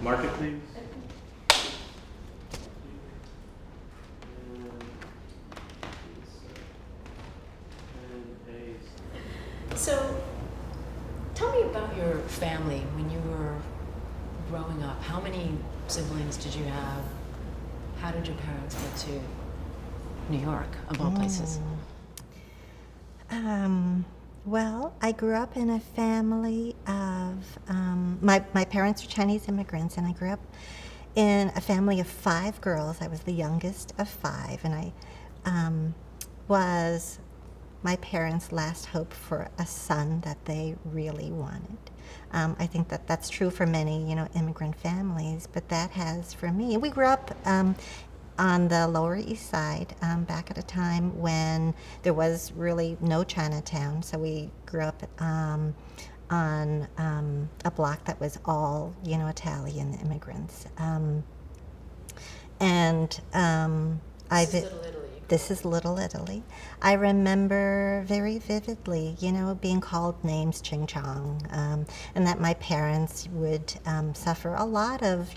Market, please. So, tell me about your family when you were growing up. How many siblings did you have? How did your parents get to New York, of all places? Well, I grew up in a family of, my parents are Chinese immigrants, and I grew up in a family of 5 girls. I was the youngest of 5, and I was my parents' last hope for a son that they really wanted. I think that that's true for many, immigrant families, but that has for me. We grew up on the Lower East Side, back at a time when there was really no Chinatown. So we grew up on a block that was all, Italian immigrants. This is Little Italy. I remember very vividly, being called names Ching Chong, and that my parents would suffer a lot of,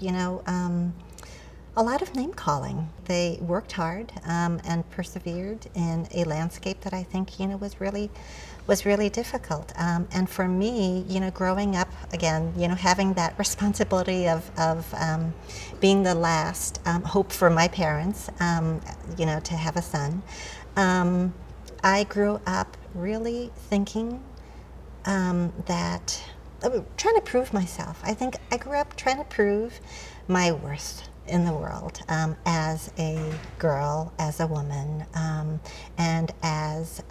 a lot of name calling. They worked hard and persevered in a landscape that I think was really difficult. And for me, growing up again, having that responsibility of being the last hope for my parents, to have a son. I grew up really thinking that trying to prove myself. I think I grew up trying to prove my worth in the world as a girl, as a woman, and as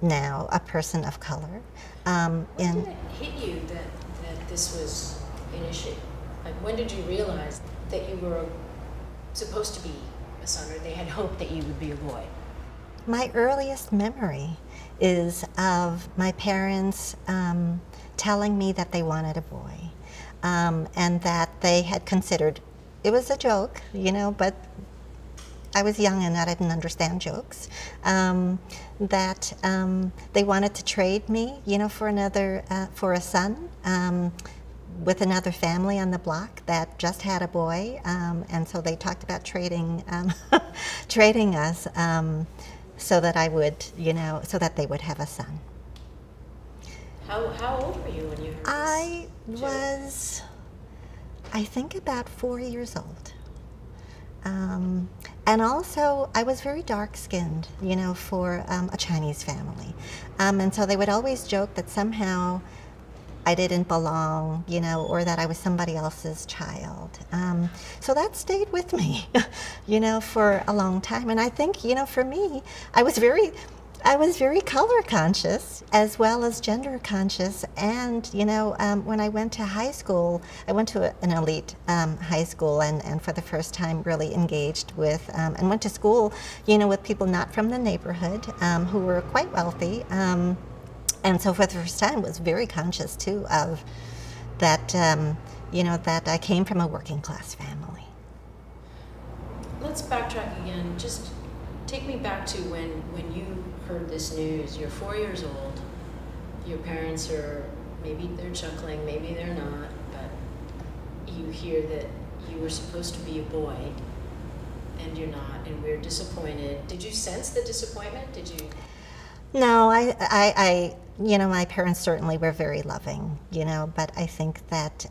now a person of color. When did it hit you that this was an issue? Like, when did you realize that you were supposed to be a son, or they had hoped that you would be a boy? My earliest memory is of my parents telling me that they wanted a boy, and that they had considered, it was a joke, but I was young and I didn't understand jokes, that they wanted to trade me, for a son, with another family on the block that just had a boy, and so they talked about trading us, so that I would, so that they would have a son. How old were you when you heard I was, I think, about 4 years old. And also, I was very dark-skinned, for a Chinese family. And so they would always joke that somehow I didn't belong, or that I was somebody else's child. So that stayed with me, for a long time. And I think, for me, I was very color conscious as well as gender conscious. And, when I went to high school, I went to an elite high school, and for the first time really engaged with, and went to school, with people not from the neighborhood, who were quite wealthy. And so for the first time was very conscious too of that, that I came from a working class family. Let's backtrack again. Just take me back to when you heard this news. You're 4 years old. Your parents are, maybe they're chuckling, maybe they're not, but you hear that you were supposed to be a boy and you're not, and we're disappointed. Did you sense the disappointment? Did you? No, I my parents certainly were very loving, but I think that,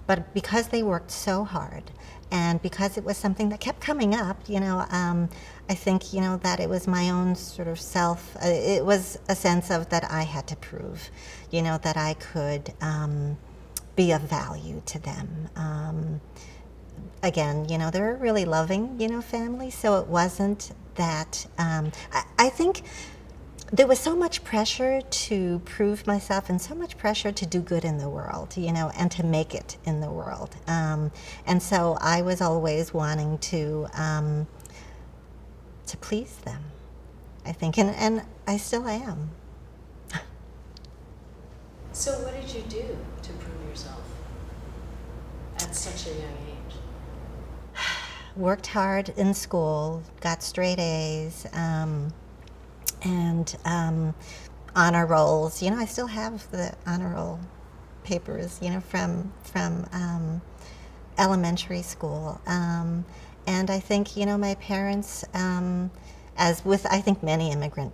but because they worked so hard, and because it was something that kept coming up, I think, that it was my own sort of self, it was a sense of that I had to prove, that I could be of value to them. Again, they're a really loving, family, so it wasn't that, I think there was so much pressure to prove myself and so much pressure to do good in the world, and to make it in the world. And so I was always wanting to please them, I think, and I still am. So what did you do to prove yourself at such a young age? Worked hard in school, got straight A's, and honor rolls. I still have the honor roll papers, from elementary school. And I think, my parents, as with, I think, many immigrant,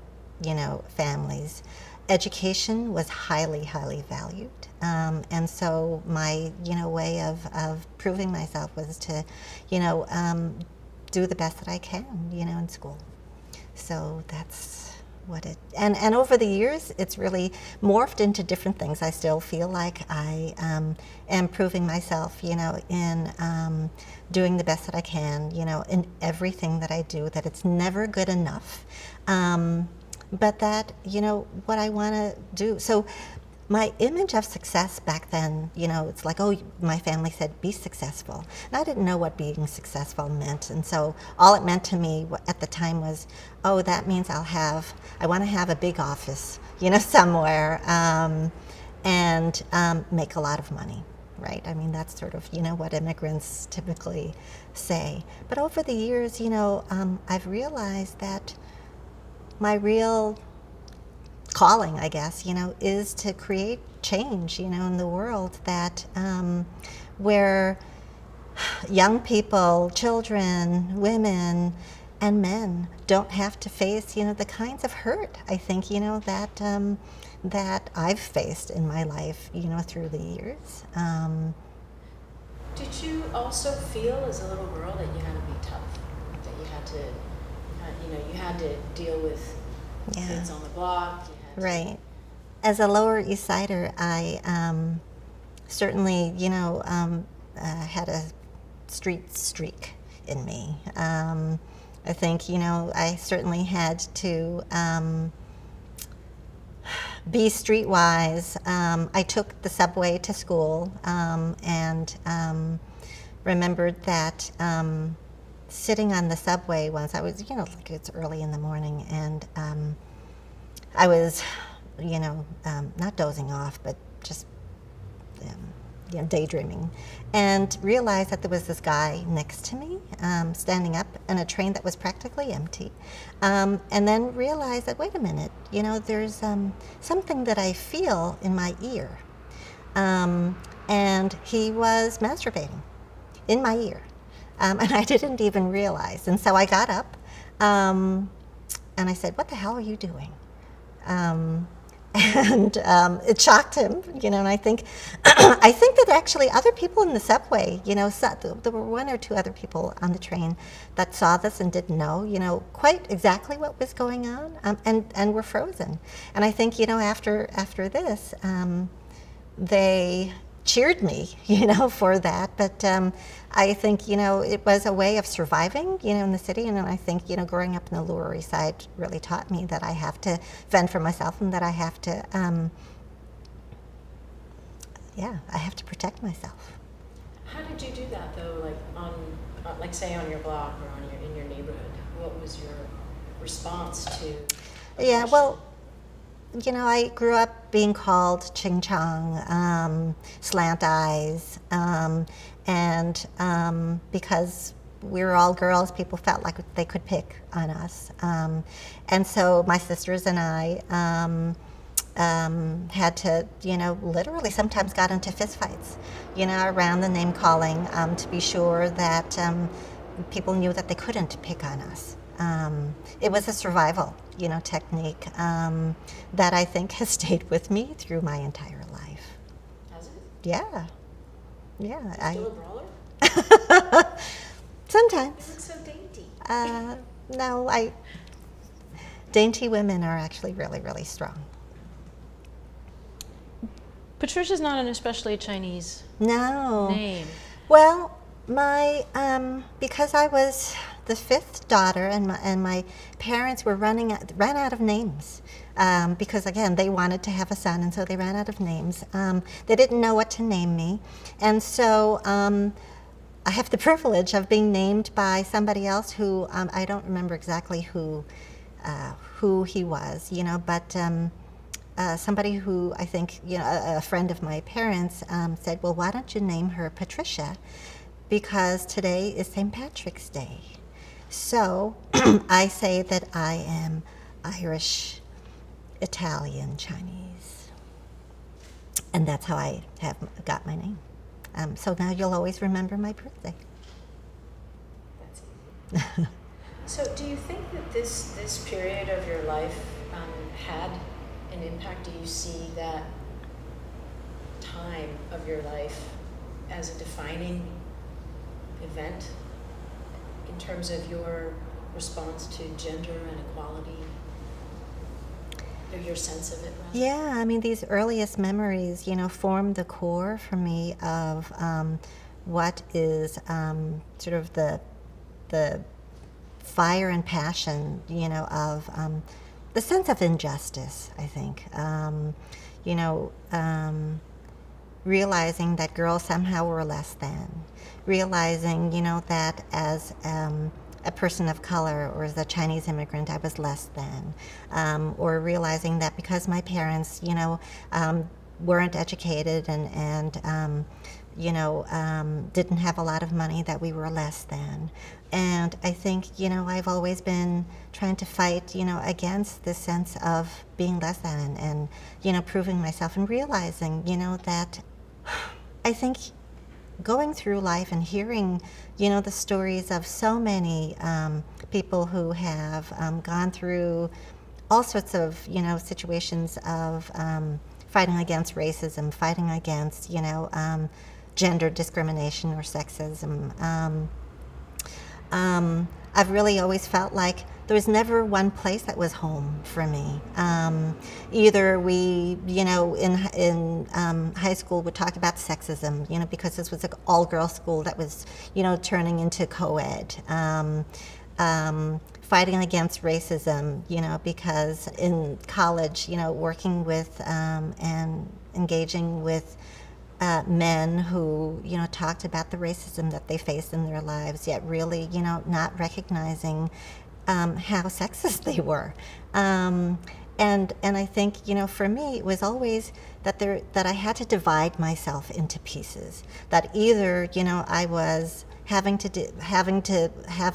families, education was highly, highly valued. And so my, way of proving myself was to, do the best that I can, in school. So that's what it, and over the years, it's really morphed into different things. I still feel like I am proving myself, in doing the best that I can, in everything that I do, that it's never good enough. But that, what I want to do. So my image of success back then, it's like, oh, my family said, be successful. And I didn't know what being successful meant. And so all it meant to me at the time was, oh, that means I want to have a big office, somewhere, and make a lot of money, right? I mean, that's sort of, what immigrants typically say. But over the years, I've realized that my real calling, I guess, is to create change, in the world that where young people, children, women, and men don't have to face, the kinds of hurt, I think, that I've faced in my life, through the years. Did you also feel as a little girl that you had to be tough, that you had to, you had to deal with kids on the block? Right. As a Lower East Sider, I certainly, had a street streak in me. I think, I certainly had to be streetwise. I took the subway to school and remembered that sitting on the subway once, I was, like it's early in the morning, and I was, not dozing off, but just, daydreaming, and realized that there was this guy next to me, standing up in a train that was practically empty, and then realized that, wait a minute, there's something that I feel in my ear, and he was masturbating in my ear, and I didn't even realize, and so I got up, and I said, what the hell are you doing? And it shocked him, and I think, I think that actually other people in the subway, there were one or two other people on the train that saw this and didn't know, quite exactly what was going on, and were frozen. And I think, after this, they cheered me, for that. But I think, it was a way of surviving, in the city. And I think, growing up in the Lower East Side really taught me that I have to fend for myself, and that I have to, I have to protect myself. How did you do that, though? Like say on your block or in your neighborhood, what was your response to? Yeah, well, I grew up being called Ching Chong, slant eyes, and because we were all girls, people felt like they could pick on us. And so my sisters and I had to, literally sometimes got into fistfights, around the name calling, to be sure that people knew that they couldn't pick on us. It was a survival, technique that I think has stayed with me through my entire life. Has it? Yeah. Yeah. Still a brawler? Sometimes. You look so dainty. No, dainty women are actually really, really strong. Patricia's not an especially Chinese name. Well, because I was the fifth daughter, and my parents ran out of names, because again they wanted to have a son, and so they ran out of names. They didn't know what to name me, and so I have the privilege of being named by somebody else who I don't remember exactly who he was, but somebody who I think, a friend of my parents said, well, why don't you name her Patricia, because today is St. Patrick's Day. So I say that I am Irish, Italian, Chinese. And that's how I have got my name. So now you'll always remember my birthday. That's easy. So do you think that this period of your life had an impact? Do you see that time of your life as a defining event in terms of your response to gender and equality? Or your sense of it, rather? Yeah, I mean, these earliest memories, form the core for me of what is sort of the fire and passion, of the sense of injustice, I think. Realizing that girls somehow were less than, realizing, that as a person of color or as a Chinese immigrant, I was less than, or realizing that because my parents, weren't educated and didn't have a lot of money, that we were less than. And I think, I've always been trying to fight, against this sense of being less than and proving myself and realizing, that I think going through life and hearing, the stories of so many people who have gone through all sorts of, situations of fighting against racism, fighting against, gender discrimination or sexism. I've really always felt like there was never one place that was home for me. Either we, in high school would talk about sexism, because this was an all-girls school that was, turning into co-ed. Fighting against racism, because in college, working with and engaging with men who, talked about the racism that they faced in their lives, yet really, not recognizing how sexist they were. And I think, for me, it was always that I had to divide myself into pieces. That either, I was having to have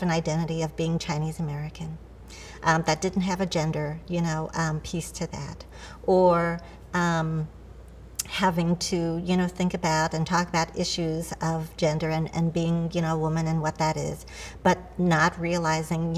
an identity of being Chinese American, that didn't have a gender, piece to that, or having to, think about and talk about issues of gender and being, a woman and what that is, but not realizing,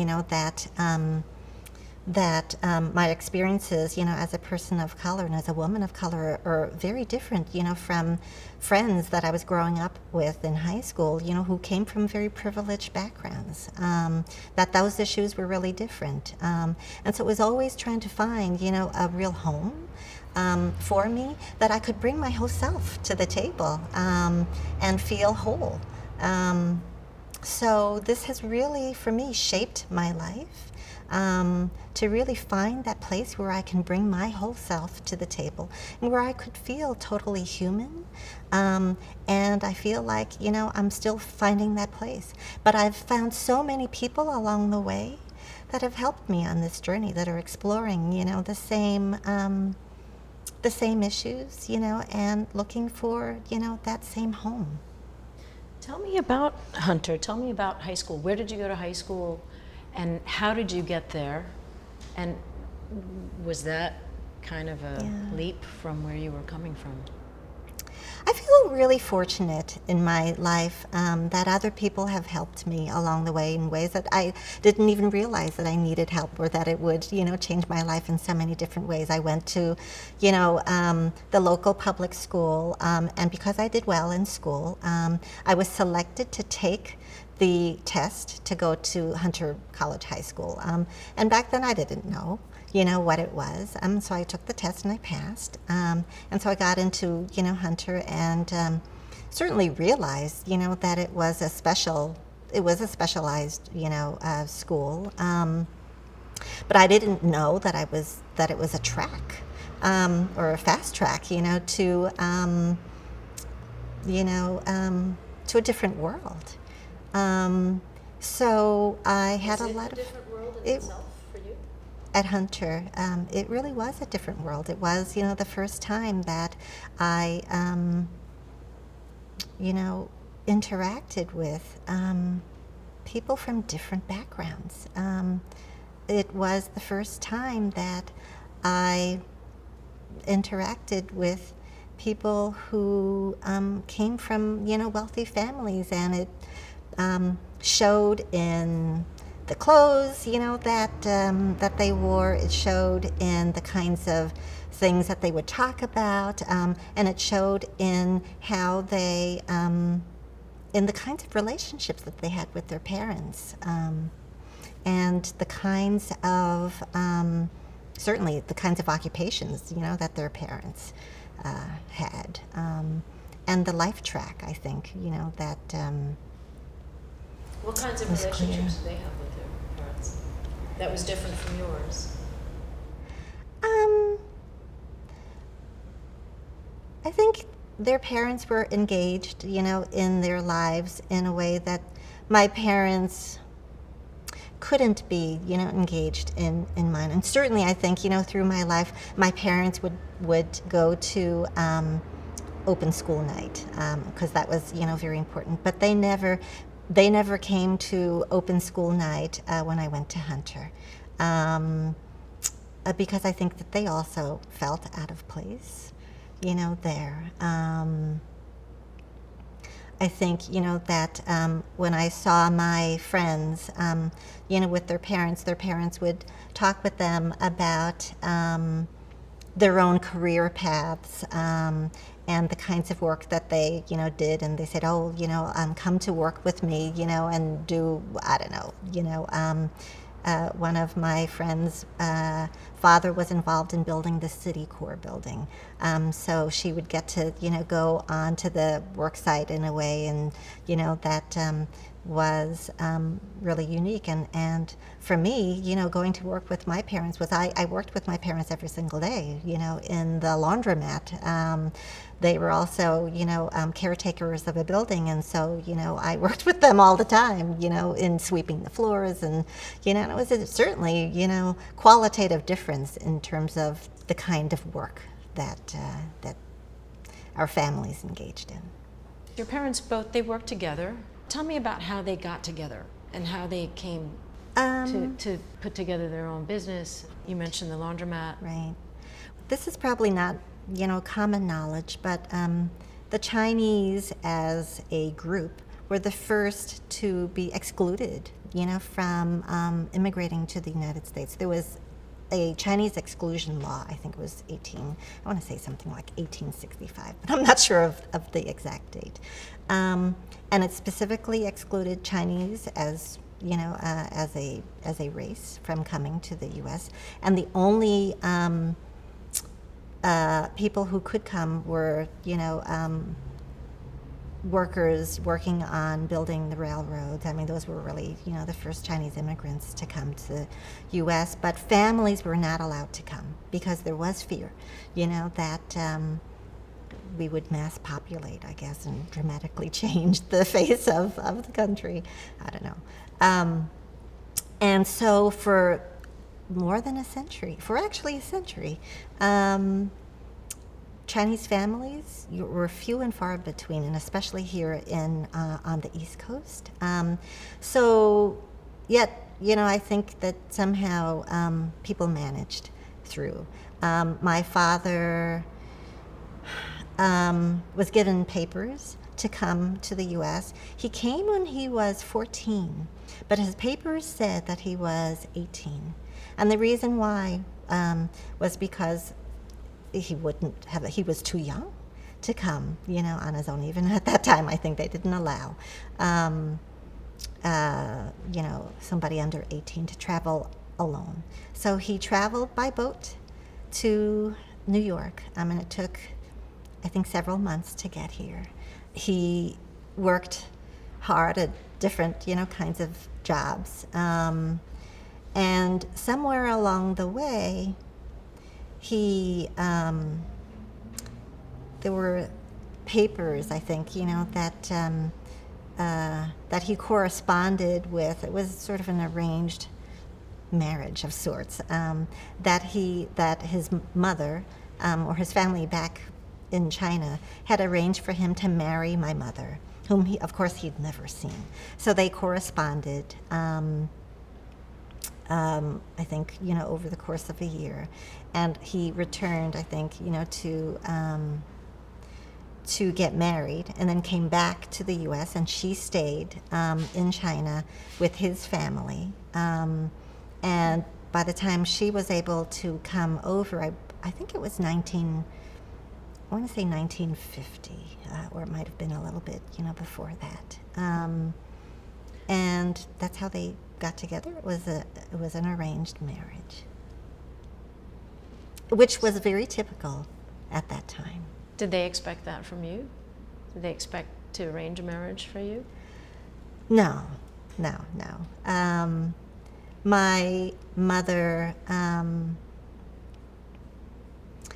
that my experiences, as a person of color and as a woman of color are very different, from friends that I was growing up with in high school, who came from very privileged backgrounds, that those issues were really different. And so it was always trying to find, a real home for me, that I could bring my whole self to the table and feel whole. So this has really, for me, shaped my life, to really find that place where I can bring my whole self to the table and where I could feel totally human. And I feel like, I'm still finding that place. But I've found so many people along the way that have helped me on this journey, that are exploring, the same issues, and looking for, that same home. Tell me about Hunter. Tell me about high school. Where did you go to high school, and how did you get there? And was that kind of a leap from where you were coming from? I feel really fortunate in my life that other people have helped me along the way in ways that I didn't even realize that I needed help, or that it would, change my life in so many different ways. I went to, the local public school, and because I did well in school, I was selected to take the test to go to Hunter College High School. And back then I didn't know, what it was. So I took the test and I passed. And so I got into, Hunter, and certainly realized, that it was a specialized, school. But I didn't know that it was a track, or a fast track, to a different world. So I had a lot of. Was it a different world in itself for you? At Hunter, it really was a different world. It was, the first time that I, interacted with people from different backgrounds. It was the first time that I interacted with people who came from, wealthy families, and it showed in the clothes, that they wore. It showed in the kinds of things that they would talk about, and it showed in how they, in the kinds of relationships that they had with their parents, and the kinds of, certainly the kinds of occupations, that their parents had, and the life track, I think, that. What kinds of relationships did they have with their parents that was different from yours? I think their parents were engaged, in their lives in a way that my parents couldn't be, engaged in mine. And certainly I think, through my life, my parents would go to open school night, because that was, very important. But they never came to open school night when I went to Hunter, because I think that they also felt out of place, there. I think, that when I saw my friends, with their parents would talk with them about their own career paths, and the kinds of work that they, did. And they said, oh, come to work with me, and do, I don't know, one of my friends' father was involved in building the City Corps building. So she would get to, go onto the work site in a way, and, that was really unique. And for me, going to work with my parents was, I worked with my parents every single day, in the laundromat. They were also, caretakers of a building, and so, I worked with them all the time, in sweeping the floors, and, and it was certainly, qualitative difference in terms of the kind of work that our families engaged in. Your parents both, they worked together. Tell me about how they got together and how they came to put together their own business. You mentioned the laundromat. Right. This is probably not, common knowledge, but the Chinese as a group were the first to be excluded, from immigrating to the United States. There was a Chinese exclusion law, I think it was I want to say something like 1865, but I'm not sure of the exact date. And it specifically excluded Chinese as, as a race from coming to the U.S. And the only people who could come were, workers working on building the railroads. I mean, those were really, the first Chinese immigrants to come to the U.S., but families were not allowed to come because there was fear, that we would mass populate, I guess, and dramatically change the face of the country. I don't know. And so for more than a century, Chinese families were few and far between, and especially here on the East Coast. So yet, I think that somehow people managed through. My father was given papers to come to the U.S. He came when he was 14, but his papers said that he was 18. And the reason why was because he was too young to come, on his own. Even at that time, I think they didn't allow, somebody under 18 to travel alone. So he traveled by boat to New York. And it took, I think, several months to get here. He worked hard at different, kinds of jobs. And somewhere along the way, there were papers, I think, that he corresponded with. It was sort of an arranged marriage of sorts, that his mother, or his family back in China, had arranged for him to marry my mother, whom of course he'd never seen. So they corresponded, I think, over the course of a year. And he returned, I think, to to get married, and then came back to the U.S., and she stayed in China with his family. And by the time she was able to come over, I think it was I want to say 1950, or it might have been a little bit, before that. And that's how they got together. It was an arranged marriage, which was very typical at that time. Did they expect that from you? Did they expect to arrange a marriage for you? No. My mother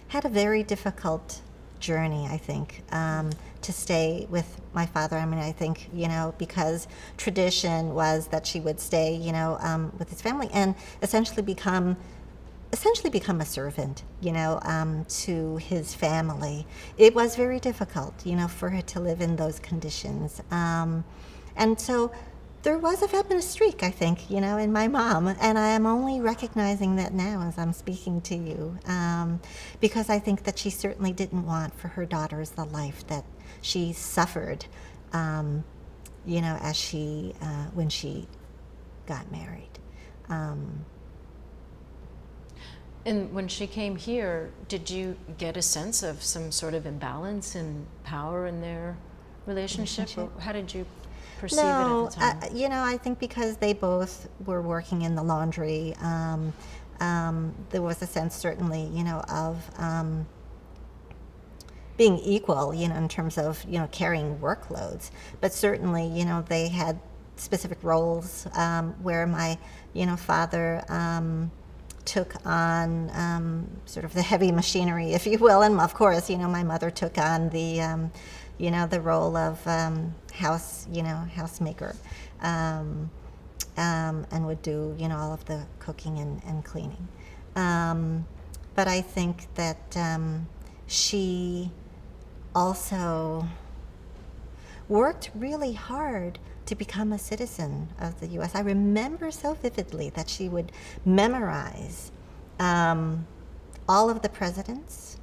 had a very difficult journey, I think, to stay with my father. I mean, I think, because tradition was that she would stay, with his family and essentially become a servant, to his family. It was very difficult, for her to live in those conditions. And so there was a feminist streak, I think, in my mom, and I am only recognizing that now as I'm speaking to you, because I think that she certainly didn't want for her daughters the life that she suffered, as when she got married. And when she came here, did you get a sense of some sort of imbalance in power in their relationship? Or how did you perceive it at the time? I think because they both were working in the laundry, there was a sense certainly, of being equal, in terms of, carrying workloads. But certainly, they had specific roles where my, father took on sort of the heavy machinery, if you will, and of course, my mother took on the, the role of housemaker, and would do, all of the cooking and cleaning. But I think that she also worked really hard to become a citizen of the U.S. I remember so vividly that she would memorize all of the presidents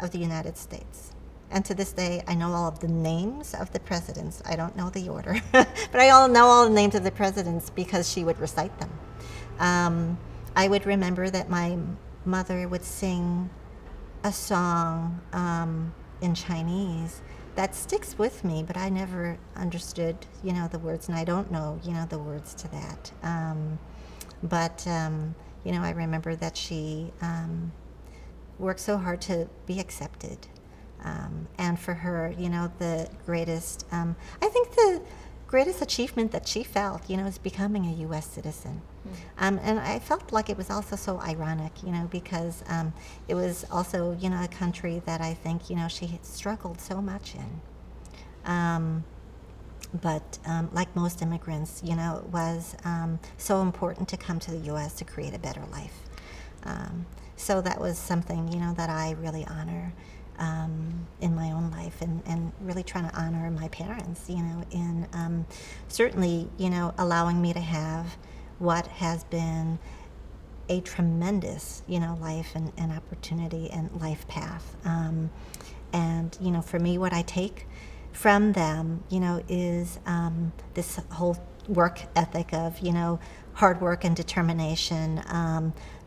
of the United States. And to this day, I know all of the names of the presidents. I don't know the order, but I know all the names of the presidents because she would recite them. I would remember that my mother would sing a song in Chinese that sticks with me, but I never understood, the words, and I don't know, the words to that. But I remember that she worked so hard to be accepted. And for her, the greatest, I think the greatest achievement that she felt, is becoming a U.S. citizen. And I felt like it was also so ironic, because it was also, a country that I think, she had struggled so much in. But like most immigrants, it was so important to come to the U.S. to create a better life. So that was something, that I really honor in my own life, and really trying to honor my parents, in certainly, allowing me to have what has been a tremendous, life and opportunity and life path. And, for me, what I take from them, is this whole work ethic of, hard work and determination,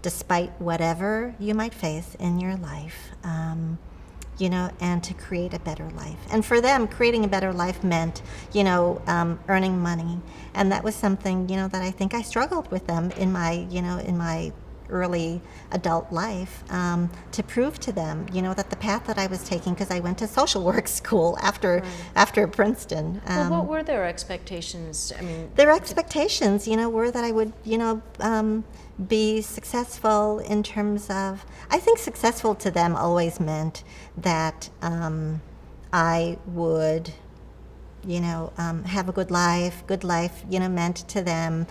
despite whatever you might face in your life, and to create a better life. And for them, creating a better life meant, earning money. And that was something, that I think I struggled with them in my early adult life, to prove to them, that the path that I was taking, because I went to social work school after Princeton. Well, what were their expectations? I mean, their expectations, were that I would, be successful in terms of, I think successful to them always meant that I would, have a good life. Good life, meant to them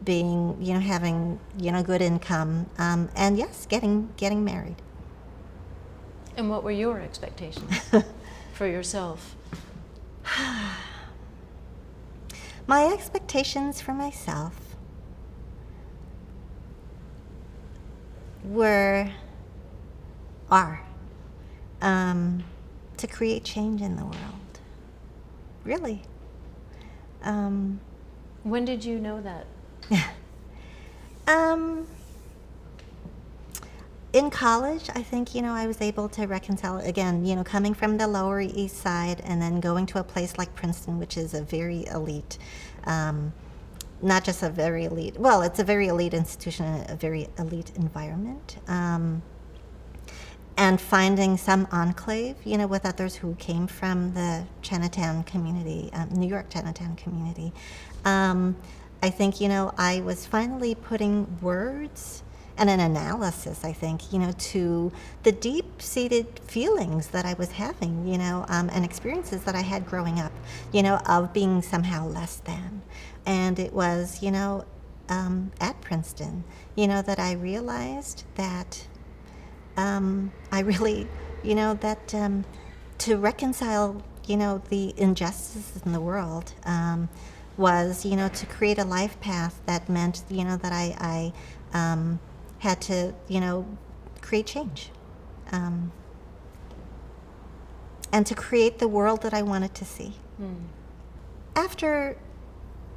being, having, good income, and yes, getting married. And what were your expectations for yourself? My expectations for myself are to create change in the world. Really. When did you know that? In college, I think, I was able to reconcile, again, coming from the Lower East Side and then going to a place like Princeton, which is a very elite, not just a very elite, well, it's a very elite institution and a very elite environment. And finding some enclave, with others who came from the Chinatown community, New York Chinatown community. I think, I was finally putting words and an analysis, I think, to the deep-seated feelings that I was having, and experiences that I had growing up, of being somehow less than. And it was, at Princeton, that I realized that I really, that to reconcile, the injustices in the world was, to create a life path that meant, that I had to, create change. And to create the world that I wanted to see. After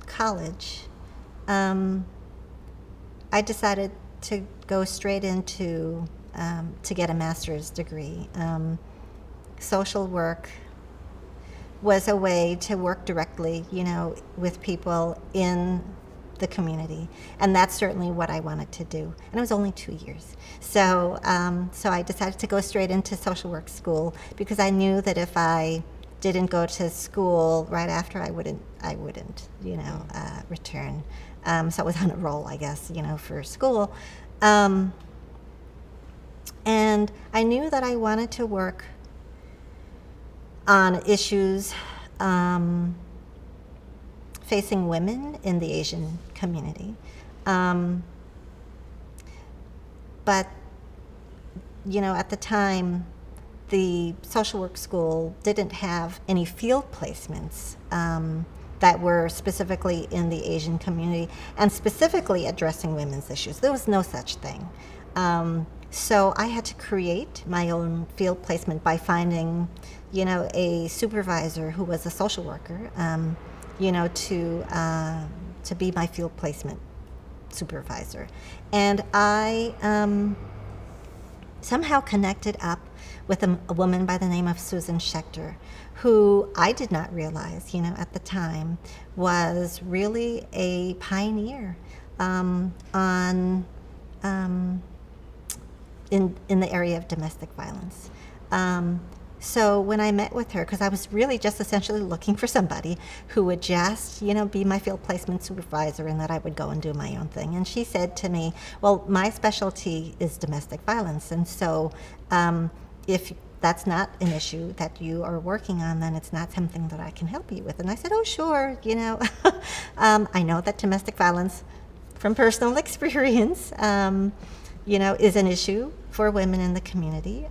college, I decided to go straight into to get a master's degree. Social work was a way to work directly, with people in the community, and that's certainly what I wanted to do. And it was only 2 years, so I decided to go straight into social work school because I knew that if I didn't go to school right after, I wouldn't, return. So I was on a roll, I guess, for school. And I knew that I wanted to work on issues facing women in the Asian community. But, at the time, the social work school didn't have any field placements that were specifically in the Asian community and specifically addressing women's issues. There was no such thing. So I had to create my own field placement by finding, a supervisor who was a social worker, to be my field placement supervisor. And I somehow connected up with a woman by the name of Susan Schechter, who I did not realize, at the time, was really a pioneer in the area of domestic violence. So when I met with her, because I was really just essentially looking for somebody who would just, be my field placement supervisor and that I would go and do my own thing. And she said to me, well, my specialty is domestic violence. And so if that's not an issue that you are working on, then it's not something that I can help you with. And I said, oh, sure, I know that domestic violence, from personal experience, is an issue for women in the community.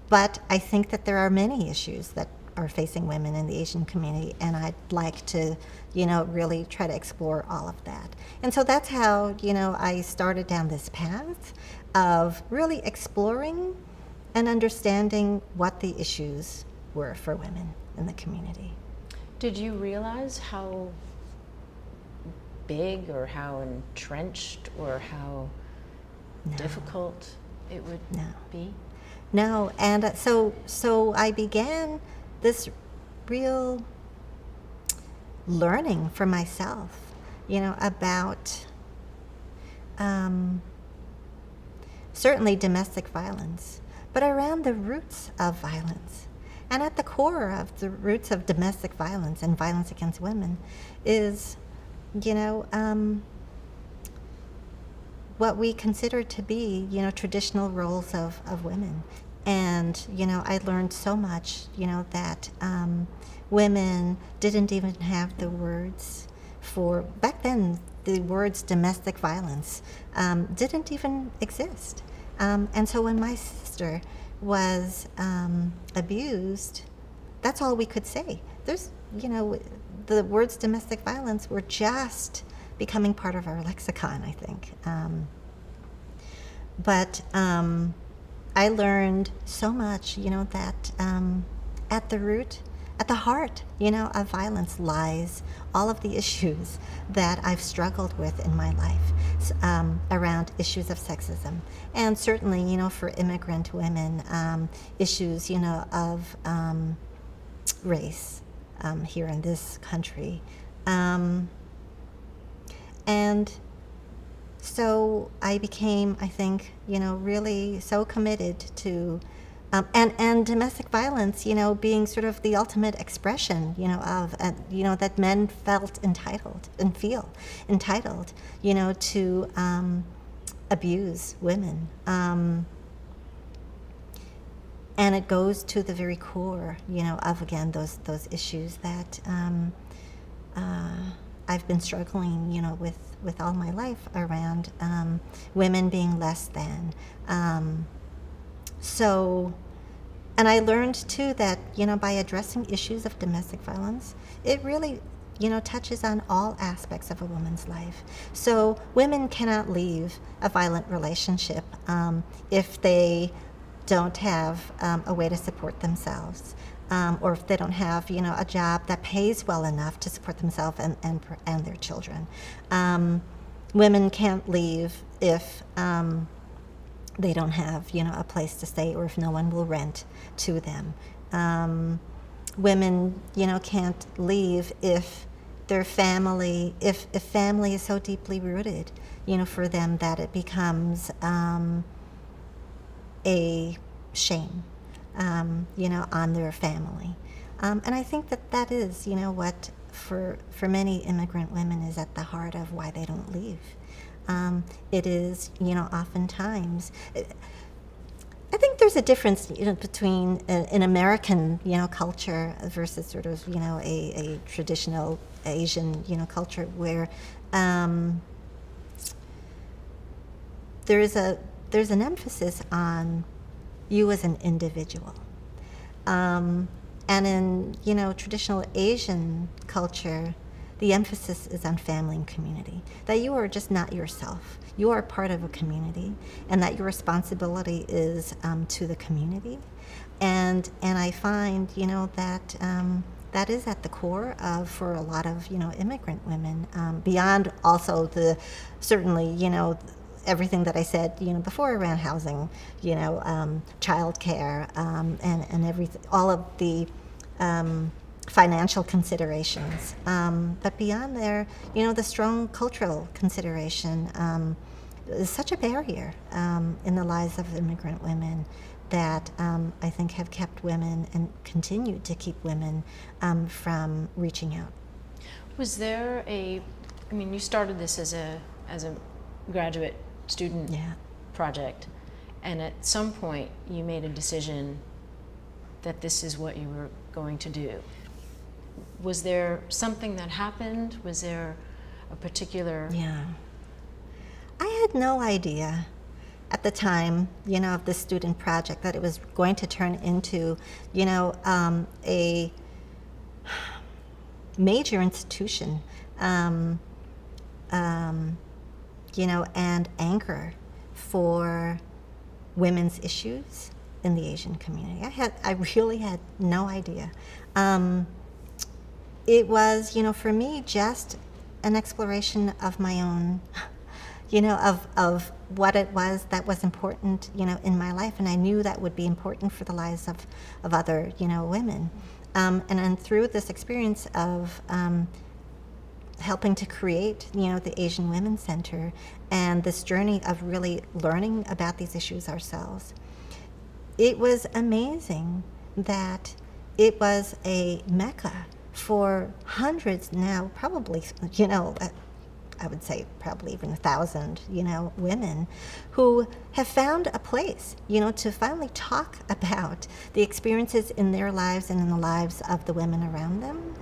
But I think that there are many issues that are facing women in the Asian community, and I'd like to, really try to explore all of that. And so that's how, I started down this path of really exploring and understanding what the issues were for women in the community. Did you realize how big or how entrenched or how difficult it would be? No, and so I began this real learning for myself, about certainly domestic violence, but around the roots of violence. And at the core of the roots of domestic violence and violence against women is, what we consider to be, traditional roles of women. And, I learned so much, that women didn't even have the words for, back then, the words domestic violence didn't even exist. And so when my sister was abused, that's all we could say. There's, the words domestic violence were just becoming part of our lexicon, I think. But I learned so much, that at the root, at the heart, of violence lies all of the issues that I've struggled with in my life around issues of sexism. And certainly, for immigrant women, issues, of race here in this country. And so I became, I think, really so committed to, and domestic violence, being sort of the ultimate expression, of, that men felt entitled and feel entitled, to abuse women. And it goes to the very core, of, again, those issues that I've been struggling, with all my life around women being less than. And I learned too that, by addressing issues of domestic violence, it really, touches on all aspects of a woman's life. So women cannot leave a violent relationship if they don't have a way to support themselves. Or if they don't have, a job that pays well enough to support themselves and their children. Women can't leave if they don't have, a place to stay, or if no one will rent to them. Women, can't leave if their family, if family is so deeply rooted, for them that it becomes a shame. On their family. And I think that is, what for many immigrant women is at the heart of why they don't leave. It is, oftentimes, I think there's a difference, between an American, culture versus sort of, a traditional Asian, culture where there's an emphasis on you as an individual. And in, traditional Asian culture, the emphasis is on family and community, that you are just not yourself. You are part of a community, and that your responsibility is to the community. And I find, that that is at the core of, for a lot of, immigrant women, beyond also certainly, everything that I said, before around housing, childcare, and everything, all of the financial considerations. But beyond there, the strong cultural consideration is such a barrier in the lives of immigrant women that I think have kept women and continue to keep women from reaching out. Was there you started this as a graduate student project, and at some point you made a decision that this is what you were going to do. Was there something that happened? Was there a particular... I had no idea at the time, of this student project that it was going to turn into, a major institution, and anchor for women's issues in the Asian community. I really had no idea. It was, for me, just an exploration of my own, of what it was that was important, in my life, and I knew that would be important for the lives of other, women. And then through this experience of helping to create, the Asian Women's Center, and this journey of really learning about these issues ourselves, it was amazing that it was a mecca for hundreds now, probably, I would say probably even 1,000, women who have found a place, to finally talk about the experiences in their lives and in the lives of the women around them.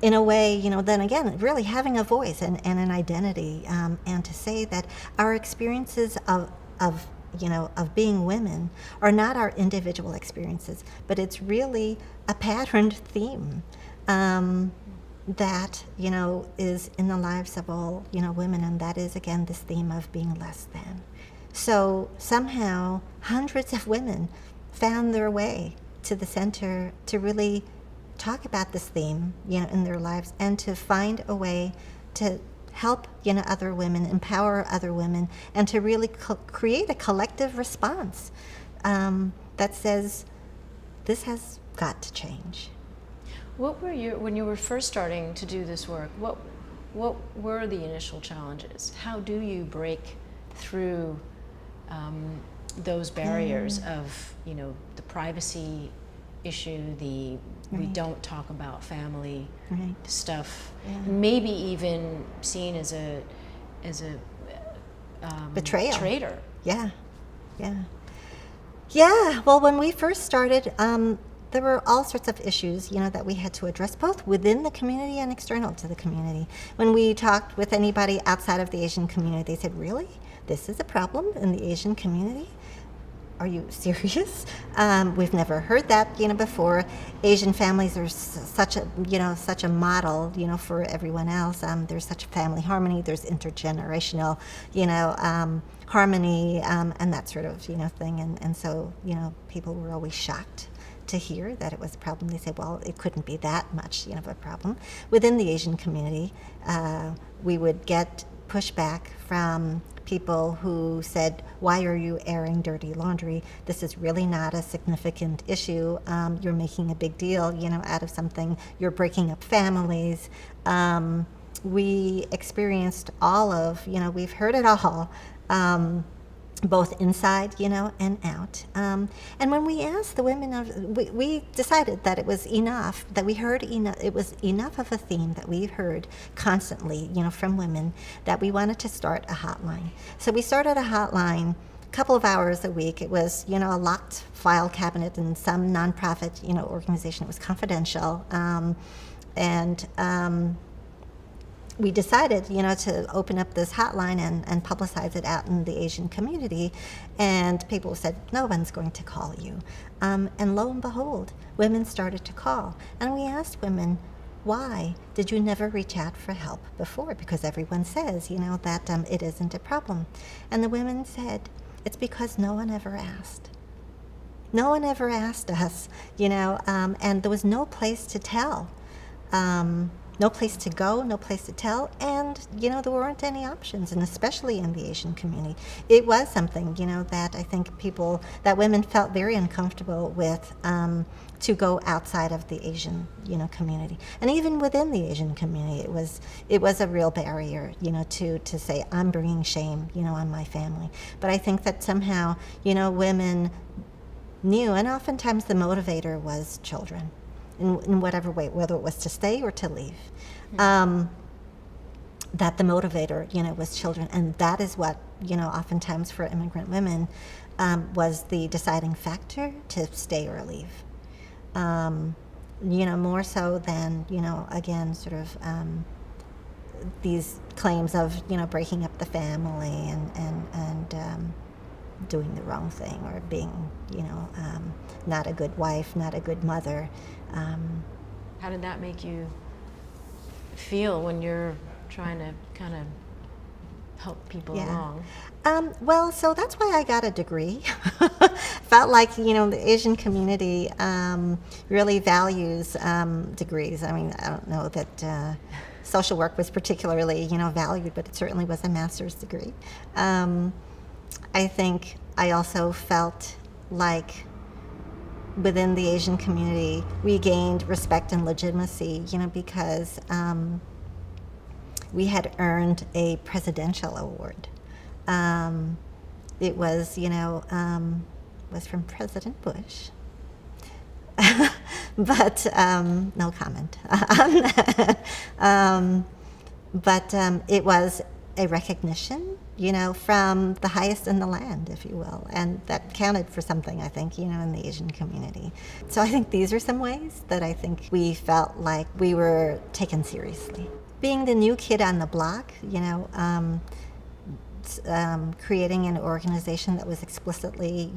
In a way, then again, really having a voice and an identity, and to say that our experiences of being women are not our individual experiences, but it's really a patterned theme that, is in the lives of all, women, and that is, again, this theme of being less than. So somehow hundreds of women found their way to the center to really talk about this theme, in their lives, and to find a way to help, other women, empower other women, and to really create a collective response that says, this has got to change. What were when you were first starting to do this work, what were the initial challenges? How do you break through those barriers of, the privacy issue, we don't talk about family stuff, maybe even seen as a betrayal. Traitor. Yeah. Well, when we first started, there were all sorts of issues, that we had to address, both within the community and external to the community. When we talked with anybody outside of the Asian community, they said, "Really? This is a problem in the Asian community? Are you serious? We've never heard that, before. Asian families are such a model, for everyone else. There's such family harmony. There's intergenerational, harmony, and that sort of, thing. And so, people were always shocked to hear that it was a problem. They said, well, it couldn't be that much, of a problem. Within the Asian community, we would get pushback from people who said, why are you airing dirty laundry? This is really not a significant issue. You're making a big deal, out of something. You're breaking up families. We experienced all of, we've heard it all, both inside, and out. And when we asked the women we decided that it was enough, that we heard enough, it was enough of a theme that we heard constantly, from women, that we wanted to start a hotline. So we started a hotline a couple of hours a week. It was, a locked file cabinet in some nonprofit, organization. It was confidential. We decided, to open up this hotline and publicize it out in the Asian community. And people said, no one's going to call you. And lo and behold, women started to call. And we asked women, why did you never reach out for help before? Because everyone says, that it isn't a problem. And the women said, it's because no one ever asked. No one ever asked us, and there was no place to tell. No place to go, no place to tell, and, there weren't any options, and especially in the Asian community. It was something, that I think that women felt very uncomfortable with, to go outside of the Asian, community. And even within the Asian community, it was a real barrier, to say, I'm bringing shame, on my family. But I think that somehow, women knew, and oftentimes the motivator was children. In whatever way, whether it was to stay or to leave, that the motivator, was children, and that is what, oftentimes for immigrant women, was the deciding factor to stay or leave. More so than, again, sort of these claims of, breaking up the family and doing the wrong thing, or being, not a good wife, not a good mother. How did that make you feel when you're trying to kind of help people along? Well, so that's why I got a degree. Felt like, the Asian community really values degrees. I mean, I don't know that social work was particularly, valued, but it certainly was a master's degree. I think I also felt like within the Asian community, we gained respect and legitimacy, because we had earned a presidential award. It was, was from President Bush. But no comment on that. But it was a recognition, from the highest in the land, if you will. And that counted for something, I think, in the Asian community. So I think these are some ways that I think we felt like we were taken seriously. Being the new kid on the block, creating an organization that was explicitly,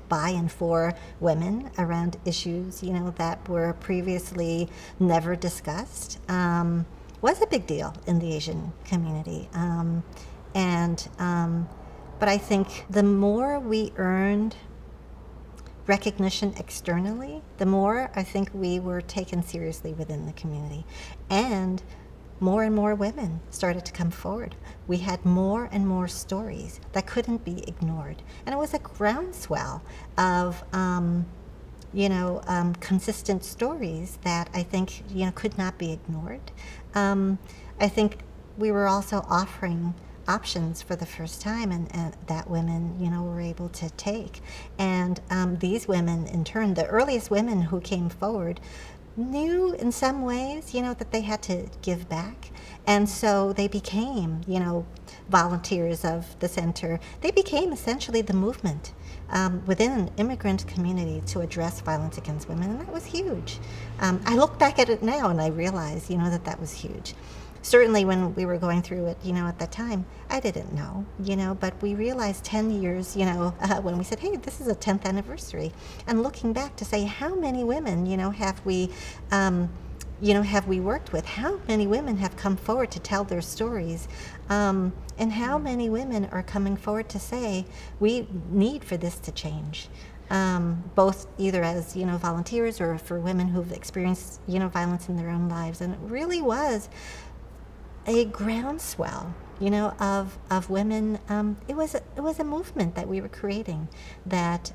by and for women around issues, that were previously never discussed, was a big deal in the Asian community. And But I think the more we earned recognition externally, the more I think we were taken seriously within the community. And more women started to come forward. We had more and more stories that couldn't be ignored. And it was a groundswell of, consistent stories that I think, could not be ignored. I think we were also offering options for the first time, and that women, were able to take. And these women, in turn, the earliest women who came forward, knew in some ways, that they had to give back. And so they became, volunteers of the center. They became essentially the movement within an immigrant community to address violence against women, and that was huge. I look back at it now and I realize, that was huge. Certainly when we were going through it, at that time, I didn't know, but we realized 10 years, when we said, hey, this is a 10th anniversary, and looking back to say, how many women, have we worked with? How many women have come forward to tell their stories? And how many women are coming forward to say, we need for this to change? Both either as, volunteers or for women who've experienced, violence in their own lives. And it really was a groundswell, of women. It was a movement that we were creating that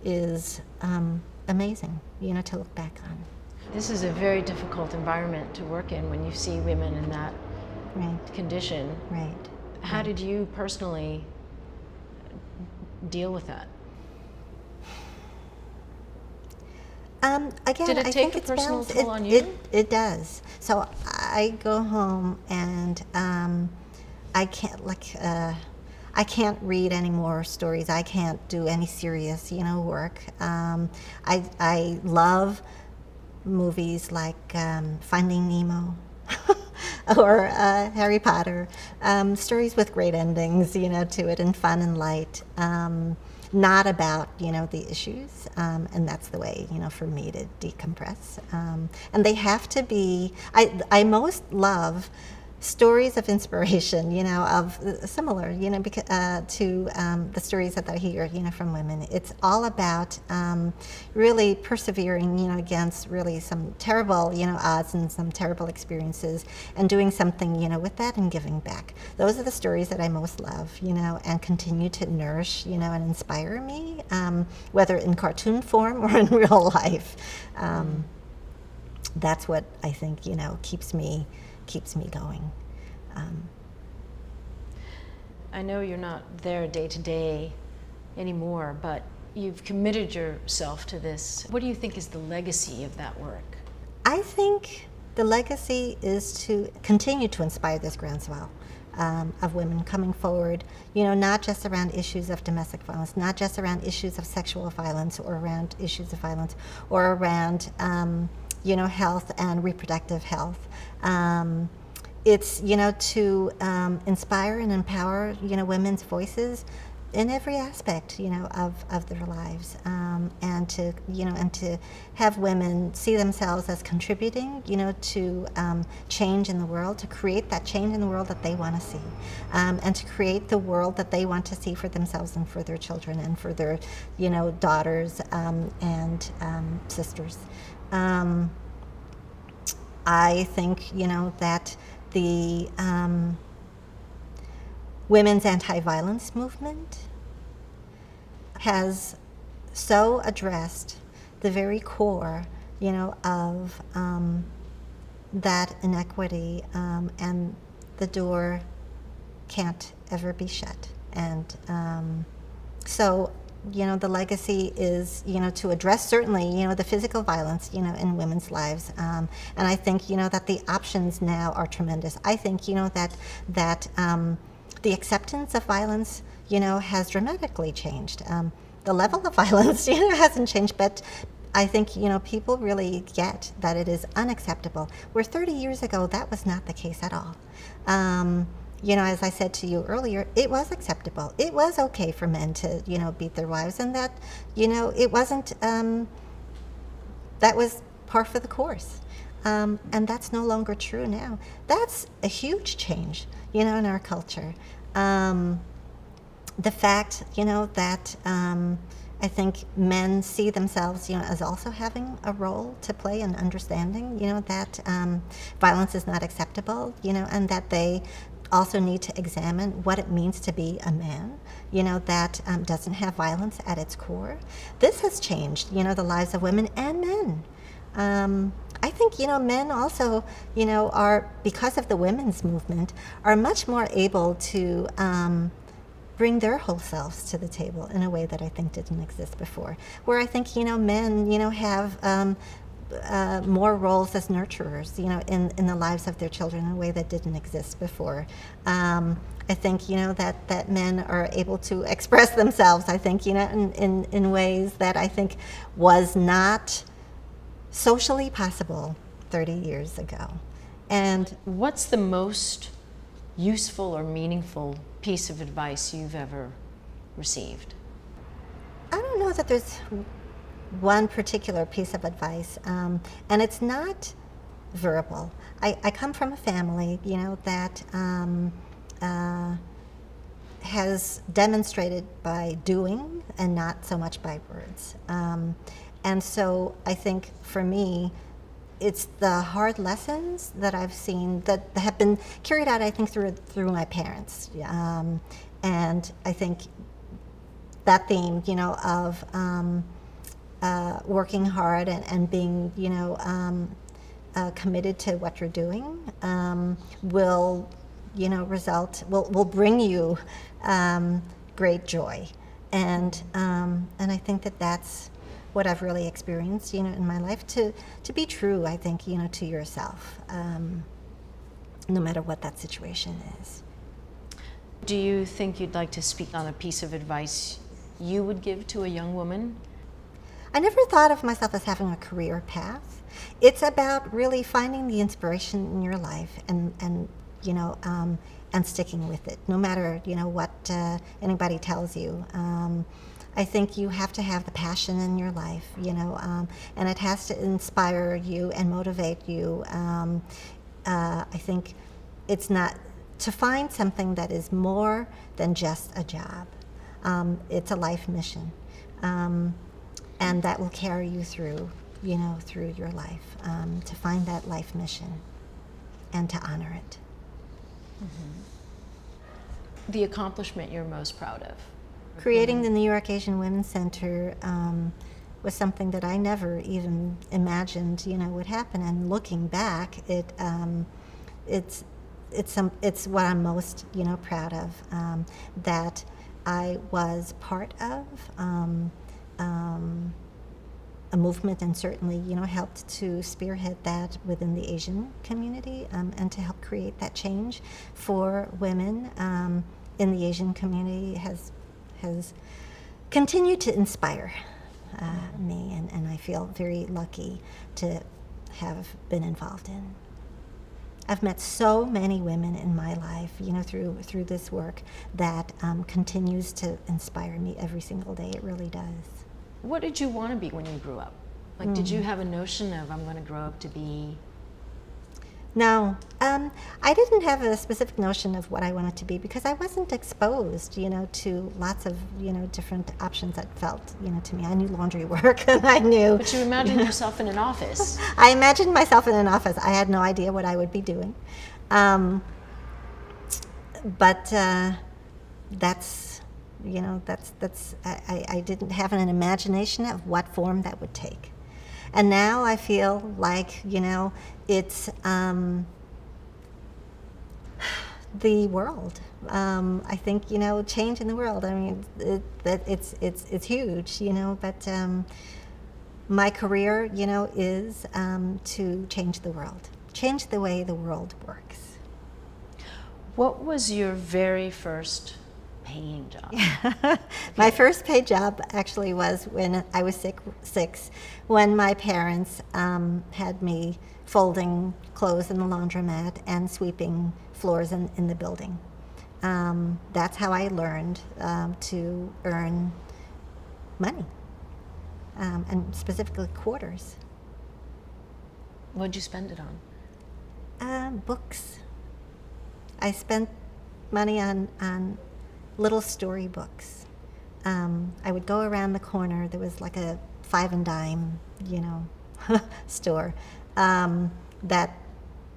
is amazing, to look back on. This is a very difficult environment to work in when you see women in that Right. condition. Right. How did you personally deal with that? Again, Did it I take think a it's personal balanced. toll on you? It does. So I go home and I can't read any more stories. I can't do any serious, work. I love movies like Finding Nemo or Harry Potter, stories with great endings, to it, and fun and light. Not about, the issues, and that's the way, for me to decompress. And they have to be, I most love stories of inspiration, of similar, to the stories that I hear, from women. It's all about really persevering, against really some terrible, odds and some terrible experiences, and doing something, with that and giving back. Those are the stories that I most love, and continue to nourish, and inspire me, whether in cartoon form or in real life. That's what I think, keeps me going. I know you're not there day to day anymore, but you've committed yourself to this. What do you think is the legacy of that work? I think the legacy is to continue to inspire this groundswell of women coming forward, not just around issues of domestic violence, not just around issues of sexual violence or around issues of violence or around, health and reproductive health. It's, to inspire and empower, women's voices in every aspect, of their lives, and to have women see themselves as contributing, to change in the world, to create that change in the world that they want to see, and to create the world that they want to see for themselves and for their children and for their, daughters and sisters. I think, that the women's anti-violence movement has so addressed the very core, of that inequity, and the door can't ever be shut. And so, the legacy is, to address certainly, the physical violence, in women's lives. And I think, that the options now are tremendous. I think, that the acceptance of violence, has dramatically changed. The level of violence, hasn't changed, but I think, people really get that it is unacceptable. Where 30 years ago, that was not the case at all. As I said to you earlier, it was acceptable. It was okay for men to, beat their wives, and that, it wasn't, that was par for the course. And that's no longer true now. That's a huge change, in our culture. the fact, that I think men see themselves, as also having a role to play in understanding, that violence is not acceptable, and that they also need to examine what it means to be a man, that doesn't have violence at its core. This has changed, the lives of women and men. I think, men also, are, because of the women's movement, are much more able to bring their whole selves to the table in a way that I think didn't exist before. Where I think, men, have more roles as nurturers, in the lives of their children in a way that didn't exist before. I think, that men are able to express themselves, I think, in ways that I think was not socially possible 30 years ago. And what's the most useful or meaningful piece of advice you've ever received? I don't know that there's one particular piece of advice, and it's not verbal. I come from a family, that has demonstrated by doing and not so much by words. And so I think for me, it's the hard lessons that I've seen that have been carried out, I think, through my parents. And I think that theme, of working hard and being, committed to what you're doing, will bring you great joy. And I think that's what I've really experienced, in my life, to be true, I think, to yourself, no matter what that situation is. Do you think you'd like to speak on a piece of advice you would give to a young woman? I never thought of myself as having a career path. It's about really finding the inspiration in your life and sticking with it, no matter, what anybody tells you. I think you have to have the passion in your life, and it has to inspire you and motivate you. I think it's not to find something that is more than just a job. It's a life mission, and that will carry you through, through your life, to find that life mission and to honor it. Mm-hmm. The accomplishment you're most proud of? Creating the New York Asian Women's Center was something that I never even imagined, would happen. And looking back, it's what I'm most, proud of, that I was part of a movement, and certainly, helped to spearhead that within the Asian community, and to help create that change for women in the Asian community has continued to inspire me, and I feel very lucky to have been involved in. I've met so many women in my life, through this work that continues to inspire me every single day. It really does. What did you want to be when you grew up? Like, did you have a notion of, I'm going to grow up to be? No, I didn't have a specific notion of what I wanted to be, because I wasn't exposed, to lots of, different options that felt, to me. I knew laundry work, and I knew. But you imagined yourself in an office. I imagined myself in an office. I had no idea what I would be doing. But that's, I didn't have an imagination of what form that would take. And now I feel like, it's the world. I think, change in the world. I mean, it's huge, but my career, is to change the world, change the way the world works. What was your very first paying job? My first paid job actually was when I was six, when my parents had me folding clothes in the laundromat and sweeping floors in the building. That's how I learned to earn money, and specifically quarters. What'd you spend it on? Books. I spent money on little storybooks. I would go around the corner. There was like a 5 and dime, store that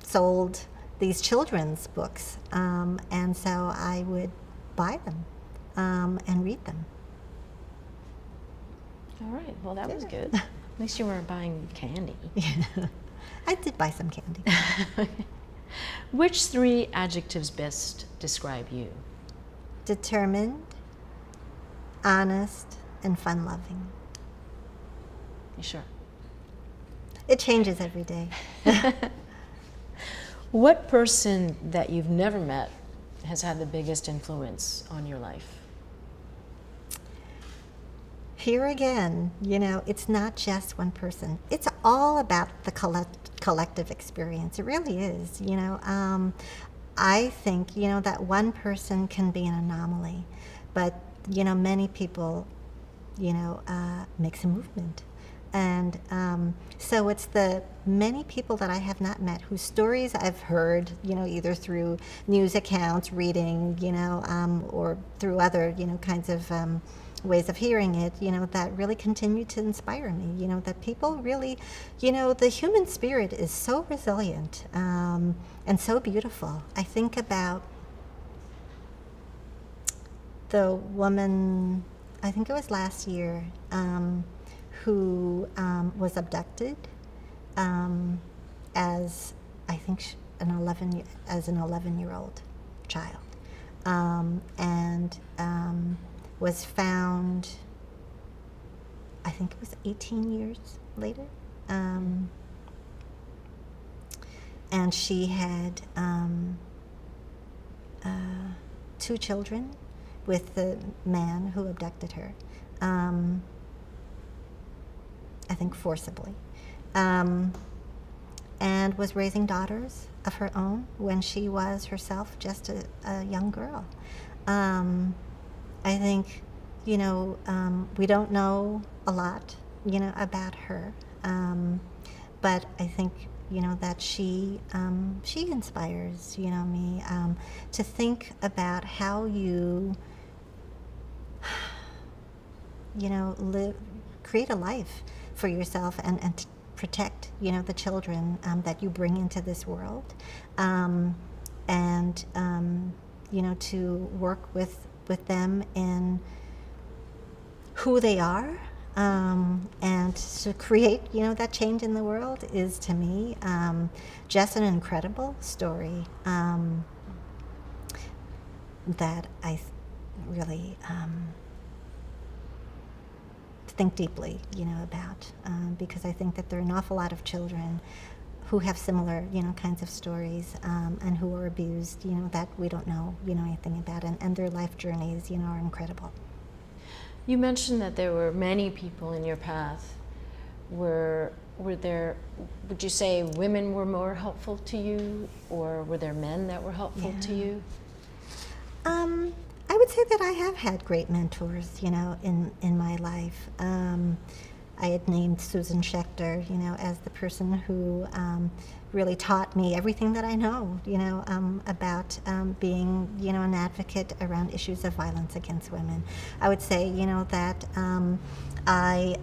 sold these children's books, and so I would buy them and read them. All right. Well, that was good. At least you weren't buying candy. Yeah. I did buy some candy. Which 3 adjectives best describe you? Determined, honest, and fun-loving. You sure? It changes every day. What person that you've never met has had the biggest influence on your life? Here again, it's not just one person. It's all about the collective experience. It really is. I think, that one person can be an anomaly, but, many people, makes a movement. And so it's the many people that I have not met whose stories I've heard, either through news accounts, reading, or through other, kinds of ways of hearing it, that really continue to inspire me, that people really, the human spirit is so resilient and so beautiful. I think about the woman, I think it was last year, who was abducted as, I think, an 11-year-old child, and was found, I think it was 18 years later, and she had 2 children with the man who abducted her. I think forcibly, and was raising daughters of her own when she was herself just a young girl. I think, we don't know a lot, about her, but I think, that she inspires, me to think about how you, create a life for yourself and to protect, the children that you bring into this world, and to work with them in who they are, and to create, that change in the world is, to me, just an incredible story that I really think deeply, about, because I think that there are an awful lot of children who have similar, kinds of stories, and who are abused, that we don't know, anything about, and their life journeys, are incredible. You mentioned that there were many people in your path. Were there, would you say women were more helpful to you, or were there men that were helpful to you? I would say that I have had great mentors, in my life. I had named Susan Schechter, as the person who really taught me everything that I know, about being, an advocate around issues of violence against women. I would say, that I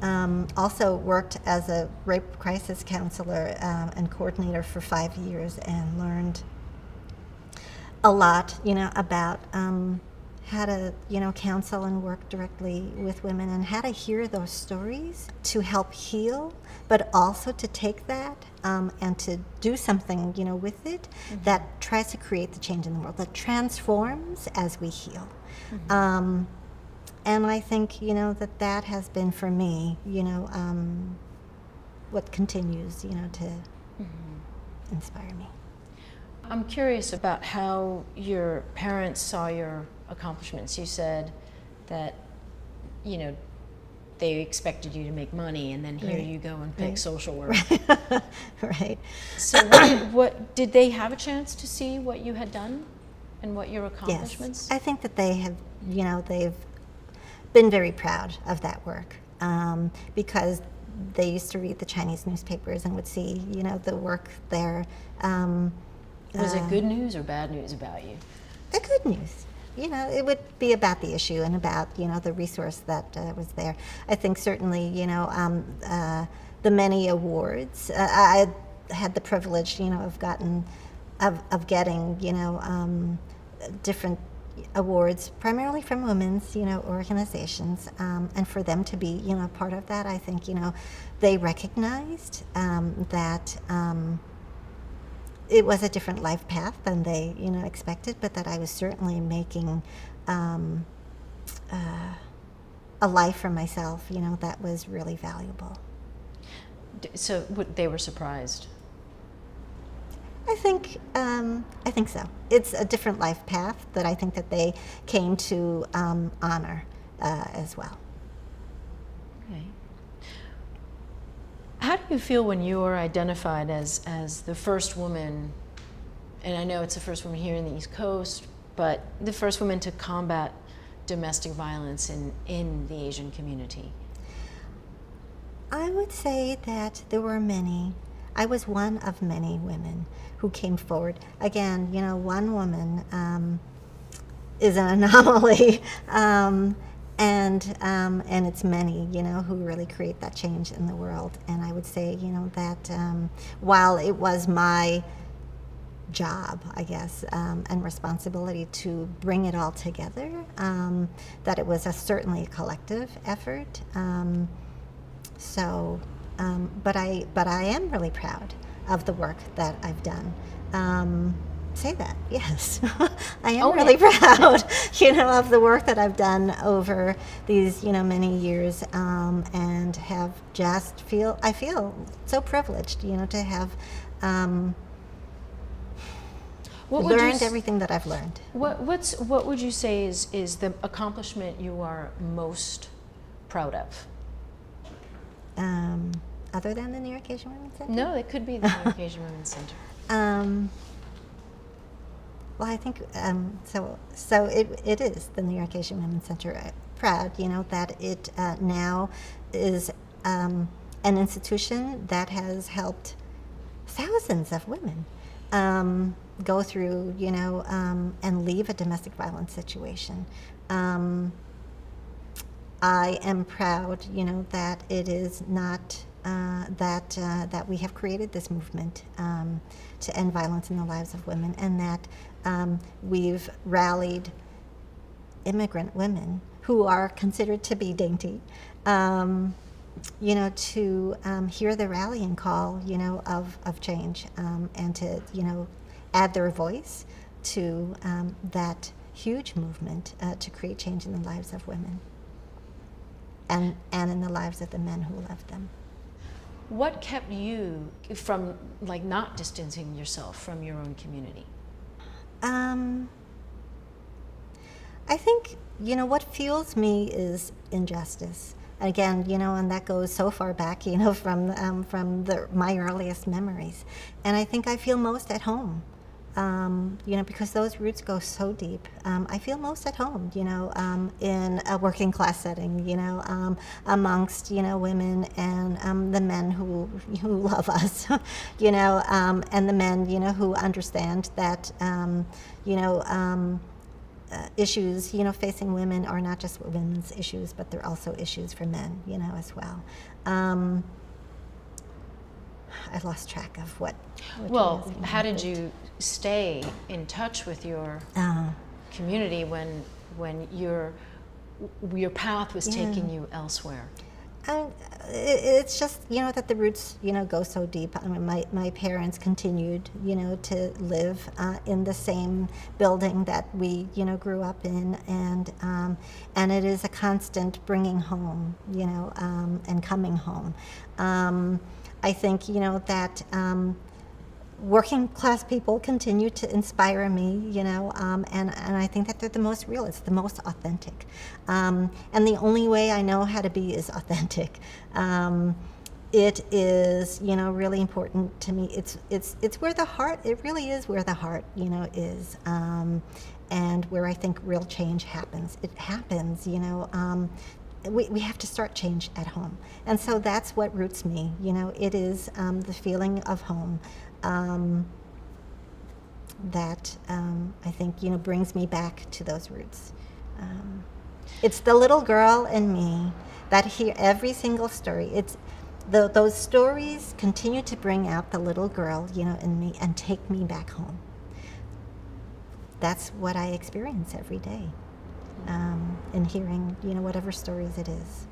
also worked as a rape crisis counselor and coordinator for 5 years and learned a lot, about how to, counsel and work directly with women, and how to hear those stories to help heal, but also to take that and to do something, with it that tries to create the change in the world, that transforms as we heal. And I think, that has been for me, what continues, to inspire me. I'm curious about how your parents saw your accomplishments. You said that, they expected you to make money, and then here you go and pick social work. Right. So what did they have a chance to see what you had done and what your accomplishments? Yes. I think that they have, they've been very proud of that work, because they used to read the Chinese newspapers and would see, the work there. Was it good news or bad news about you? The good news. it would be about the issue and about, the resource that was there. I think certainly, the many awards. I had the privilege, of getting, different awards, primarily from women's, organizations, and for them to be, part of that, I think, they recognized that it was a different life path than they, expected, but that I was certainly making a life for myself, that was really valuable. So they were surprised? I think so. It's a different life path that I think that they came to honor as well. Okay. How do you feel when you are identified as the first woman, and I know it's the first woman here in the East Coast, but the first woman to combat domestic violence in the Asian community? I would say that there were many. I was one of many women who came forward. Again, one woman is an anomaly, and it's many, who really create that change in the world. And I would say, that while it was my job, I guess, and responsibility to bring it all together, that it was certainly a collective effort. But I am really proud of the work that I've done. Say that, yes. I am really proud, of the work that I've done over these, many years, and have just I feel so privileged, to have learned everything that I've learned. What would you say is the accomplishment you are most proud of? Other than the New York Asian Women's Center? No, it could be the New York Asian Women's Center. Well, I think so. It is the New York Asian Women's Center. Proud, that it now is an institution that has helped thousands of women go through, and leave a domestic violence situation. I am proud, that it is not that we have created this movement to end violence in the lives of women, and that we've rallied immigrant women who are considered to be dainty, to hear the rallying call, of change, and to, add their voice to that huge movement to create change in the lives of women. And in the lives of the men who love them. What kept you from not distancing yourself from your own community? I think, what fuels me is injustice. Again, and that goes so far back, from my earliest memories. And I think I feel most at home. Because those roots go so deep. I feel most at home, in a working class setting, amongst, women and the men who love us, and the men, who understand that, issues, facing women are not just women's issues, but they're also issues for men, as well. I lost track of what well, how did you stay in touch with your community when your path was taking you elsewhere? It's just, that the roots, go so deep. I mean, my parents continued, to live in the same building that we, grew up in, and it is a constant bringing home, and coming home. I think, that working class people continue to inspire me, and I think that they're the most real, it's the most authentic. And the only way I know how to be is authentic. It is, really important to me. It's where the heart, it really is where the heart, is, and where I think real change happens. It happens, we have to start change at home. And so that's what roots me, it is the feeling of home. that I think, you know, brings me back to those roots. It's the little girl in me that hear every single story. It's those stories continue to bring out the little girl, you know, in me and take me back home. That's what I experience every day in hearing, you know, whatever stories it is.